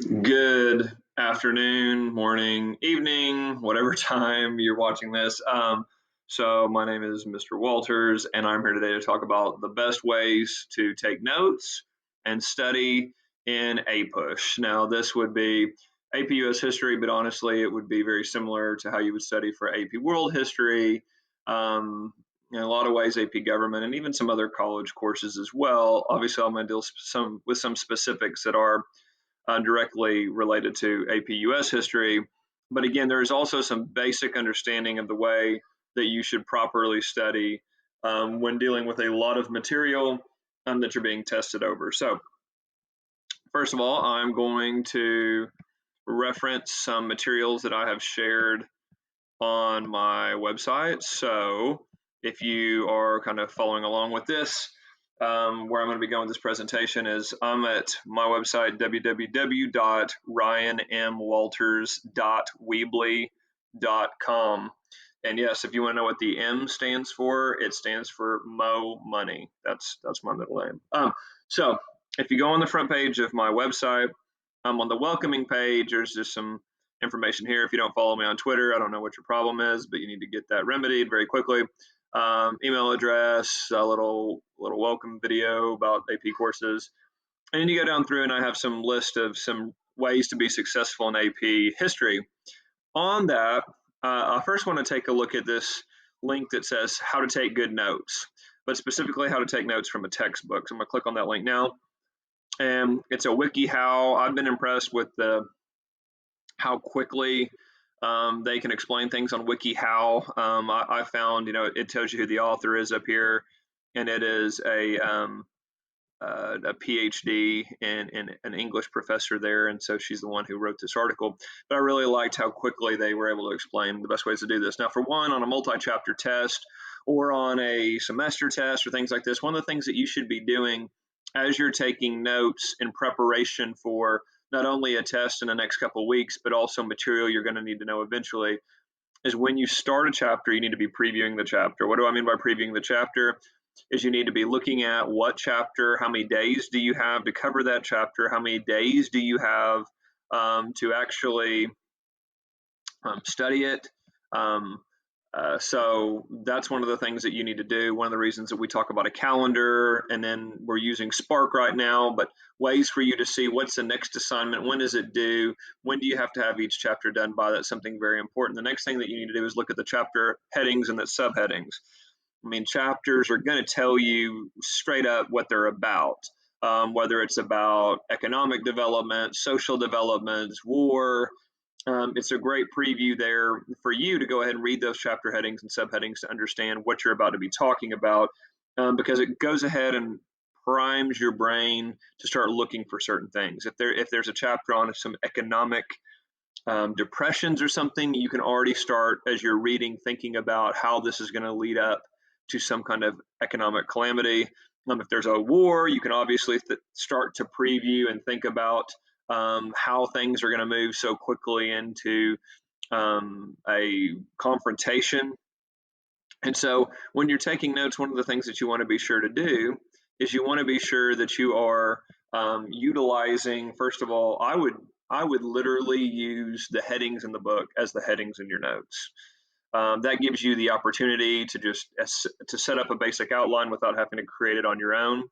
Good afternoon, morning, evening, whatever time you're watching this. So my name is Mr. Walters, and I'm here today to talk about the best ways to take notes and study in APUSH. Now, this would be AP US History, but honestly, it would be very similar to how you would study for AP World History. In a lot of ways, AP Government, and even some other college courses as well. Obviously, I'm going to deal with some specifics that are directly related to AP US history. But again, there is also some basic understanding of the way that you should properly study when dealing with a lot of material that you're being tested over. So, first of all, I'm going to reference some materials that I have shared on my website. So, if you are kind of following along with this, where I'm going to be going with this presentation is I'm at my website, www.ryanmwalters.weebly.com. And yes, if you want to know what the M stands for, it stands for Mo Money. That's my middle name. So if you go on the front page of my website, I'm on the welcoming page. There's just some information here. If you don't follow me on Twitter, I don't know what your problem is, but you need to get that remedied very quickly. Email address, a little welcome video about AP courses, and then you go down through, and I have some list of some ways to be successful in AP history. On that, I first want to take a look at this link that says how to take good notes, but specifically how to take notes from a textbook. So I'm going to click on that link now, and it's a WikiHow. I've been impressed with how quickly they can explain things on WikiHow. I found, it tells you who the author is up here, and it is a PhD and an English professor there, and so she's the one who wrote this article. But I really liked how quickly they were able to explain the best ways to do this. Now, for one, on a multi-chapter test or on a semester test or things like this, one of the things that you should be doing as you're taking notes in preparation for not only a test in the next couple of weeks, but also material you're going to need to know eventually, is when you start a chapter, you need to be previewing the chapter. What do I mean by previewing the chapter? Is you need to be looking at what chapter, how many days do you have to cover that chapter, how many days do you have to actually study it. So that's one of the things that you need to do. One of the reasons that we talk about a calendar, and then we're using Spark right now, but ways for you to see what's the next assignment, when is it due, when do you have to have each chapter done by. That's something very important. The next thing that you need to do is look at the chapter headings and the subheadings. I mean, chapters are going to tell you straight up what they're about, whether it's about economic development, social development, war. It's a great preview there for you to go ahead and read those chapter headings and subheadings to understand what you're about to be talking about, because it goes ahead and primes your brain to start looking for certain things. If there's a chapter on some economic depressions or something, you can already start as you're reading thinking about how this is going to lead up to some kind of economic calamity. If there's a war, you can obviously start to preview and think about how things are going to move so quickly into a confrontation. And so when you're taking notes, one of the things that you want to be sure to do is you want to be sure that you are utilizing, first of all, I would literally use the headings in the book as the headings in your notes. That gives you the opportunity to just to set up a basic outline without having to create it on your own.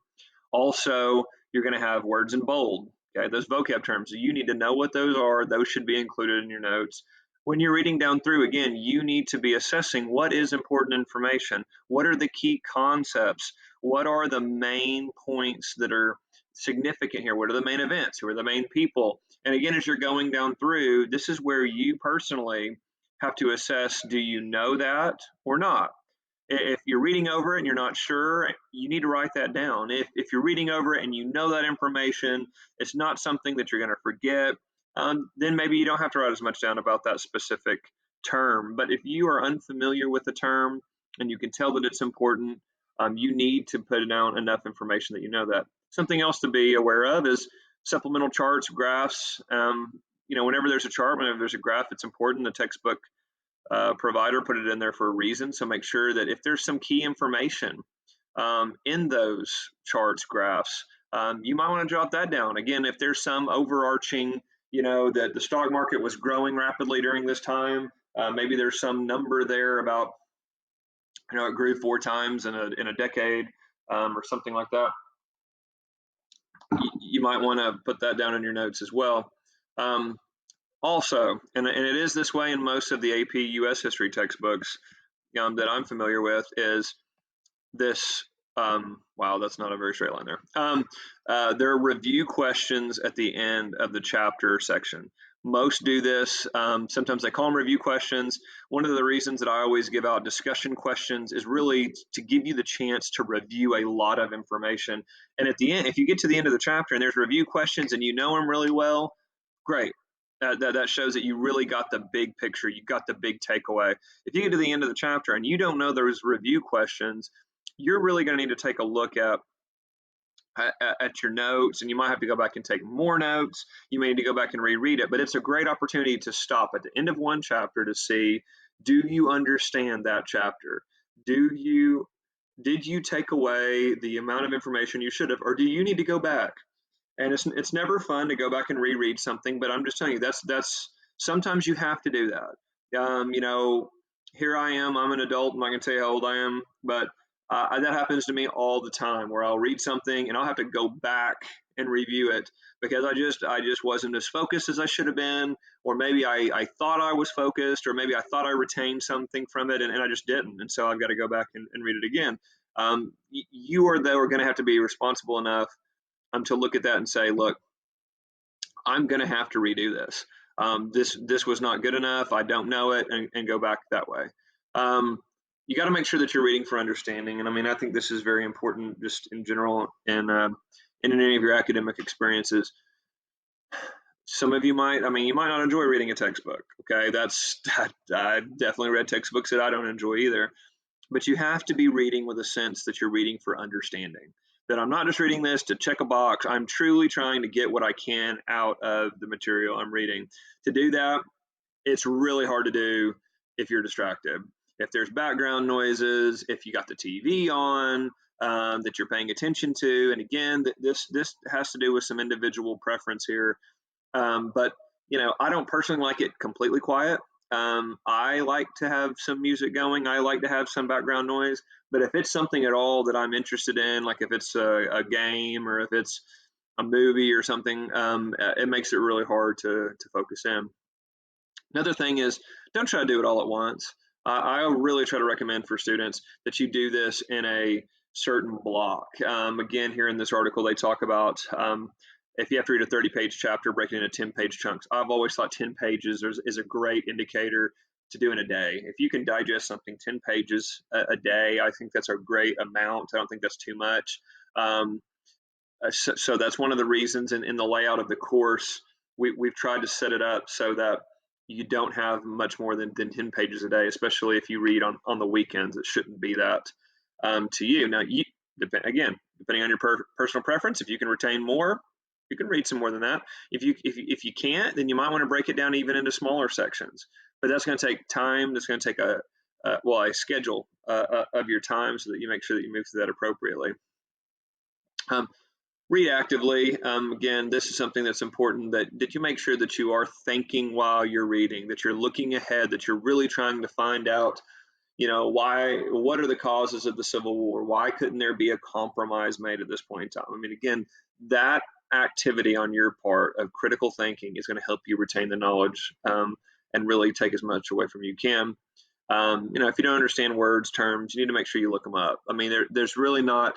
Also, you're going to have words in bold. Okay, those vocab terms, you need to know what those are. Those should be included in your notes. When you're reading down through, again, you need to be assessing what is important information. What are the key concepts? What are the main points that are significant here? What are the main events? Who are the main people? And again, as you're going down through, this is where you personally have to assess, do you know that or not? If you're reading over it and you're not sure, you need to write that down. If you're reading over it and you know that information, it's not something that you're going to forget, then maybe you don't have to write as much down about that specific term. But if you are unfamiliar with the term and you can tell that it's important, you need to put down enough information that you know that. Something else to be aware of is supplemental charts, graphs. Whenever there's a chart, whenever there's a graph, it's important. The textbook provider put it in there for a reason. So make sure that if there's some key information in those charts, graphs, you might want to jot that down. Again, if there's some overarching that the stock market was growing rapidly during this time. Maybe there's some number there about, it grew 4 times in a decade, or something like that. You might want to put that down in your notes as well. Also, and it is this way in most of the AP US history textbooks that I'm familiar with, is this. Wow, that's not a very straight line there. There are review questions at the end of the chapter section. Most do this. Sometimes they call them review questions. One of the reasons that I always give out discussion questions is really to give you the chance to review a lot of information. And at the end, if you get to the end of the chapter and there's review questions and you know them really well, great. That shows that you really got the big picture. You got the big takeaway. If you get to the end of the chapter and you don't know those review questions, you're really going to need to take a look at your notes, and you might have to go back and take more notes. You may need to go back and reread it, but it's a great opportunity to stop at the end of one chapter to see, do you understand that chapter? Did you take away the amount of information you should have, or do you need to go back? And it's never fun to go back and reread something, but I'm just telling you, that's sometimes you have to do that. Here I am, I'm an adult, I'm not going to tell you how old I am, but that happens to me all the time, where I'll read something and I'll have to go back and review it because I just wasn't as focused as I should have been, or maybe I thought I was focused, or maybe I thought I retained something from it and I just didn't, and so I've got to go back and read it again. You are though going to have to be responsible enough to look at that and say, look, I'm going to have to redo this. This was not good enough. I don't know it, and go back that way. You got to make sure that you're reading for understanding, and I mean, I think this is very important just in general, and in any of your academic experiences. Some of you might not enjoy reading a textbook. Okay, I've definitely read textbooks that I don't enjoy either. But you have to be reading with a sense that you're reading for understanding. That I'm not just reading this to check a box. I'm truly trying to get what I can out of the material I'm reading. To do that, it's really hard to do if you're distracted. If there's background noises, if you got the TV on, that you're paying attention to, and again, this has to do with some individual preference here. But I don't personally like it completely quiet. I like to have some music going. I like to have some background noise. But if it's something at all that I'm interested in, like if it's a game or if it's a movie or something, it makes it really hard to focus in. Another thing is, don't try to do it all at once. I really try to recommend for students that you do this in a certain block. Again, here in this article, they talk about if you have to read a 30-page chapter, break it into 10-page chunks. I've always thought 10 pages is a great indicator to do in a day. If you can digest something 10 pages a day, I think that's a great amount. I don't think that's too much. So that's one of the reasons in the layout of the course, we've tried to set it up so that you don't have much more than 10 pages a day, especially if you read on the weekends. It shouldn't be that to you. Now, depending on your personal preference, if you can retain more, you can read some more than that. If you can't, then you might want to break it down even into smaller sections. But that's going to take time. That's going to take a schedule of your time so that you make sure that you move through that appropriately. Read actively. Again, this is something that's important, that you make sure that you are thinking while you're reading, that you're looking ahead, that you're really trying to find out, what are the causes of the Civil War? Why couldn't there be a compromise made at this point in time? I mean, again, that activity on your part of critical thinking is going to help you retain the knowledge, and really take as much away from you can. If you don't understand words, terms, you need to make sure you look them up. I mean, there's really not,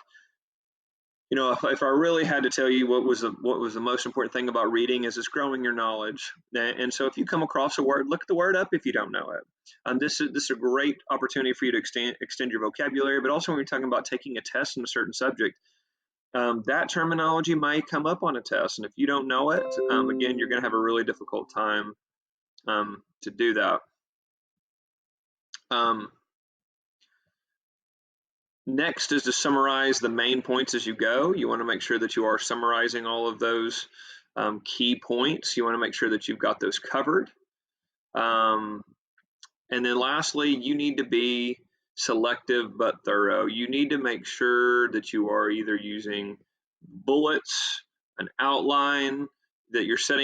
if I really had to tell you what was the most important thing about reading, is it's growing your knowledge. And so if you come across a word, look the word up if you don't know it. This is a great opportunity for you to extend your vocabulary, but also when you're talking about taking a test in a certain subject, that terminology might come up on a test. And if you don't know it, again, you're going to have a really difficult time to do that. Next is to summarize the main points as you go. You want to make sure that you are summarizing all of those key points. You want to make sure that you've got those covered. And then lastly, you need to be selective but thorough. You need to make sure that you are either using bullets, an outline, that you're setting